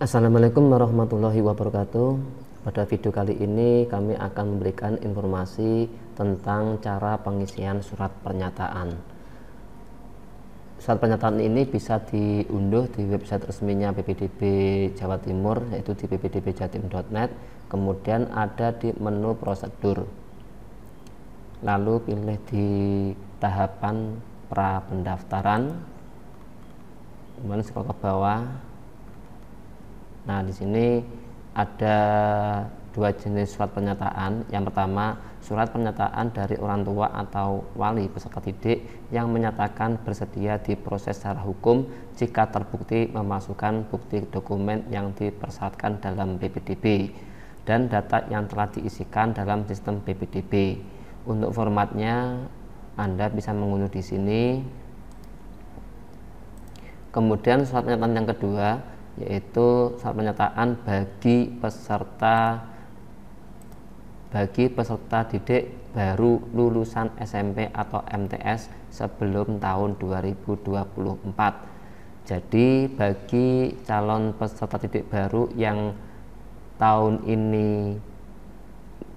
Assalamualaikum warahmatullahi wabarakatuh. Pada video kali ini kami akan memberikan informasi tentang cara pengisian surat pernyataan. Surat pernyataan ini bisa diunduh di website resminya PPDB Jawa Timur, yaitu di ppdbjatim.net. Kemudian ada di menu prosedur, lalu pilih di tahapan pra pendaftaran, kemudian scroll ke bawah. Nah, di sini ada dua jenis surat pernyataan. Yang pertama, surat pernyataan dari orang tua atau wali peserta didik yang menyatakan bersedia diproses secara hukum jika terbukti memasukkan bukti dokumen yang dipersyaratkan dalam PPDB dan data yang telah diisikan dalam sistem PPDB. Untuk formatnya, Anda bisa mengunduh di sini. Kemudian surat pernyataan yang kedua, yaitu surat pernyataan bagi peserta didik baru lulusan SMP atau MTS sebelum tahun 2024. Jadi bagi calon peserta didik baru yang tahun ini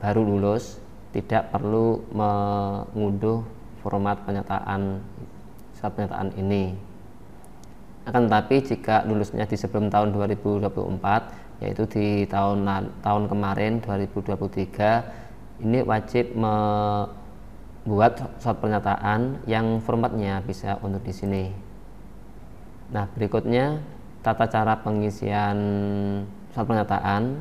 baru lulus, tidak perlu mengunduh format surat pernyataan ini. Akan tetapi jika lulusnya di sebelum tahun 2024, yaitu di tahun kemarin 2023, ini wajib membuat surat pernyataan yang formatnya bisa untuk di sini. Nah, berikutnya tata cara pengisian surat pernyataan.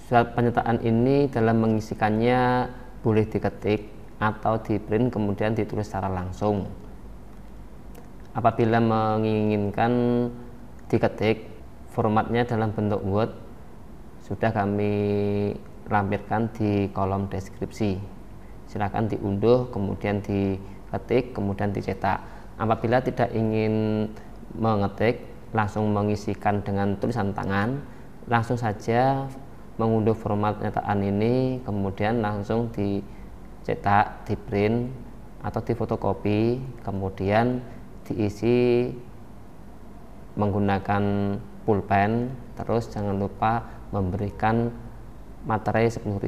Surat pernyataan ini dalam mengisikannya boleh diketik atau di print kemudian ditulis secara langsung. Apabila menginginkan diketik, formatnya dalam bentuk Word sudah kami lampirkan di kolom deskripsi. Silakan diunduh, kemudian diketik, kemudian dicetak. Apabila tidak ingin mengetik, langsung mengisikan dengan tulisan tangan, langsung saja mengunduh format pernyataan ini, kemudian langsung dicetak, di print atau difotokopi, kemudian diisi menggunakan pulpen. Terus jangan lupa memberikan materai 10.000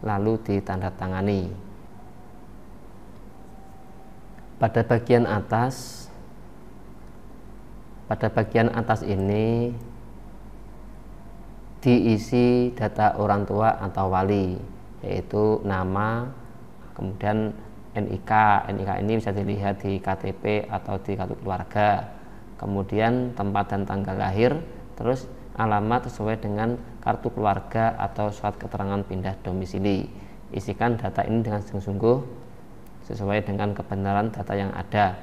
lalu ditandatangani. Pada bagian atas ini diisi data orang tua atau wali, yaitu nama, kemudian NIK ini bisa dilihat di KTP atau di kartu keluarga, kemudian tempat dan tanggal lahir, terus alamat sesuai dengan kartu keluarga atau surat keterangan pindah domisili. Isikan data ini dengan sungguh-sungguh sesuai dengan kebenaran data yang ada.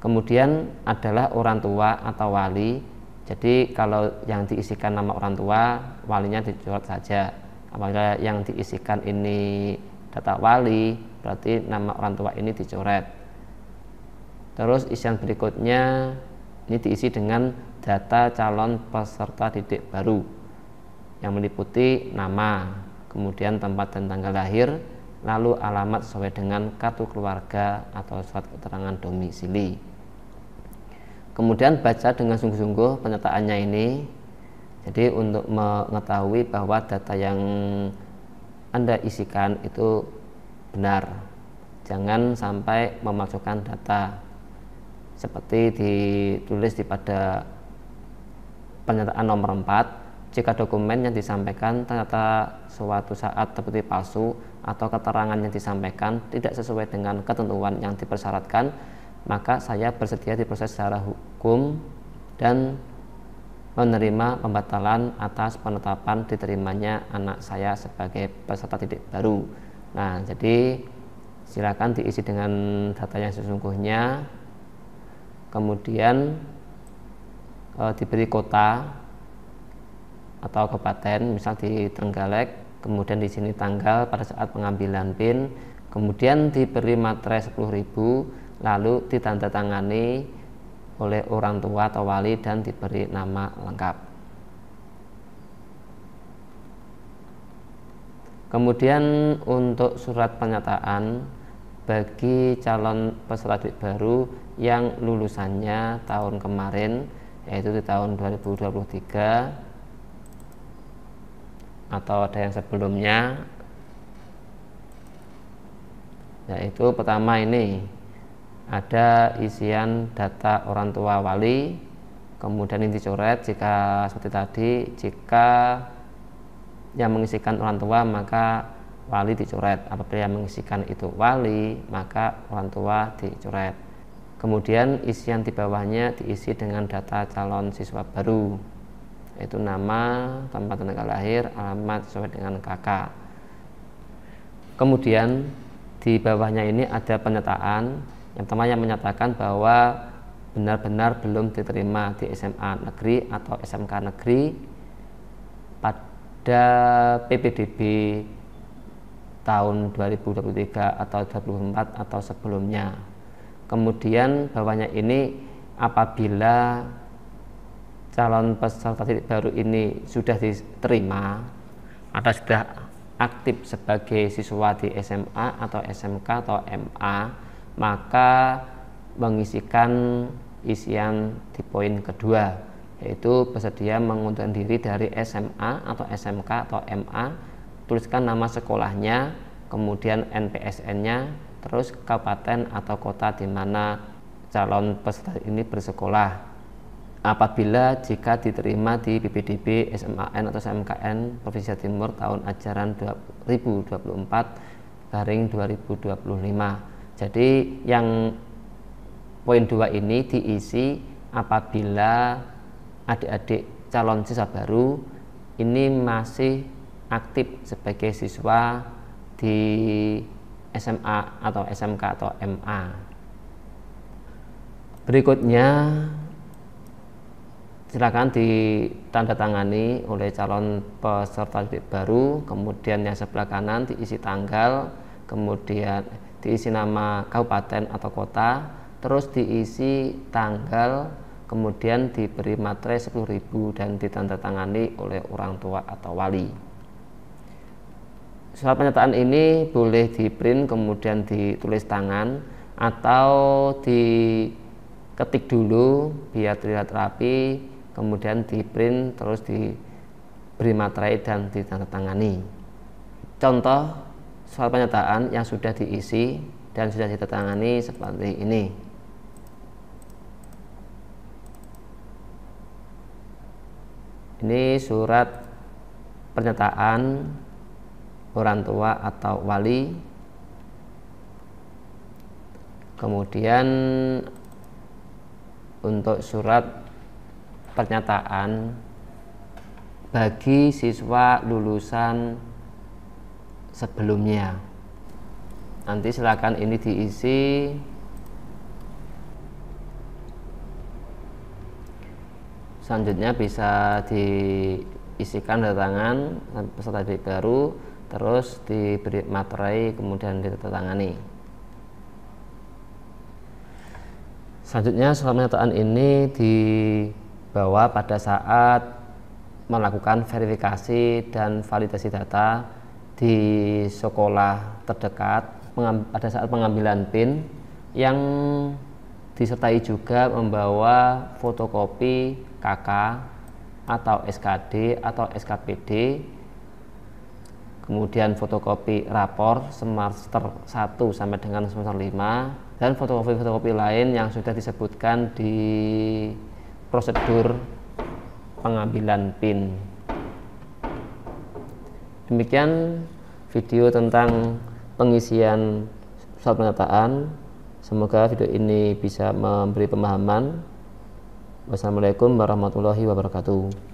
Kemudian adalah orang tua atau wali. Jadi kalau yang diisikan nama orang tua, walinya dicoret saja. Apabila yang diisikan ini data wali, berarti nama orang tua ini dicoret. Terus isian berikutnya ini diisi dengan data calon peserta didik baru yang meliputi nama, kemudian tempat dan tanggal lahir, lalu alamat sesuai dengan kartu keluarga atau surat keterangan domisili. Kemudian baca dengan sungguh-sungguh pernyataannya ini. Jadi untuk mengetahui bahwa data yang Anda isikan itu benar, jangan sampai memasukkan data seperti ditulis pada pernyataan nomor 4. Jika dokumen yang disampaikan ternyata suatu saat terbukti palsu atau keterangan yang disampaikan tidak sesuai dengan ketentuan yang dipersyaratkan, maka saya bersedia diproses secara hukum dan menerima pembatalan atas penetapan diterimanya anak saya sebagai peserta didik baru. Nah, jadi silakan diisi dengan data yang sesungguhnya. Kemudian diberi kota atau kabupaten, misal di Trenggalek, kemudian di sini tanggal pada saat pengambilan PIN, kemudian diberi materai 10.000, lalu ditandatangani oleh orang tua atau wali dan diberi nama lengkap. Kemudian untuk surat pernyataan bagi calon peserta didik baru yang lulusannya tahun kemarin yaitu di tahun 2023 atau ada yang sebelumnya, yaitu pertama ini ada isian data orang tua wali, kemudian ini dicoret jika seperti tadi, jika yang mengisikan orang tua maka wali dicoret, apabila yang mengisikan itu wali maka orang tua dicoret. Kemudian isian di bawahnya diisi dengan data calon siswa baru, yaitu nama, tempat tanggal lahir, alamat sesuai dengan KK. Kemudian di bawahnya ini ada pernyataan yang pertama yang menyatakan bahwa benar-benar belum diterima di SMA negeri atau SMK negeri pada PPDB tahun 2023 atau 2024 atau sebelumnya. Kemudian bawahnya ini apabila calon peserta didik baru ini sudah diterima atau sudah aktif sebagai siswa di SMA atau SMK atau MA, maka mengisikan isian di poin kedua, yaitu bersedia mengundurkan diri dari SMA atau SMK atau MA, tuliskan nama sekolahnya, kemudian NPSN-nya, terus kabupaten atau kota di mana calon peserta ini bersekolah. Apabila jika diterima di PPDB SMAN atau SMKN Provinsi Jawa Timur tahun ajaran 2024/2025. Jadi yang poin 2 ini diisi apabila adik-adik calon siswa baru ini masih aktif sebagai siswa di SMA atau SMK atau MA. Berikutnya silakan ditandatangani oleh calon peserta didik baru, kemudian yang sebelah kanan diisi tanggal, kemudian diisi nama kabupaten atau kota, terus diisi tanggal, kemudian diberi materai 10.000 dan ditandatangani oleh orang tua atau wali. Surat pernyataan ini boleh di print kemudian ditulis tangan atau diketik dulu biar terlihat rapi, kemudian di print terus diberi materai dan ditandatangani. Contoh surat pernyataan yang sudah diisi dan sudah ditandatangani seperti ini. Ini surat pernyataan orang tua atau wali. Kemudian untuk surat pernyataan bagi siswa lulusan sebelumnya, nanti silakan ini diisi selanjutnya, bisa diisikan tanda tangan peserta didik baru, terus diberi materai kemudian ditandatangani. Selanjutnya surat pernyataan ini dibawa pada saat melakukan verifikasi dan validasi data di sekolah terdekat pada saat pengambilan PIN, yang disertai juga membawa fotokopi KK atau SKD atau SKPD, kemudian fotokopi rapor semester 1 sampai dengan semester 5, dan fotokopi-fotokopi lain yang sudah disebutkan di prosedur pengambilan PIN. Demikian video tentang pengisian surat pernyataan. Semoga video ini bisa memberi pemahaman. Wassalamualaikum warahmatullahi wabarakatuh.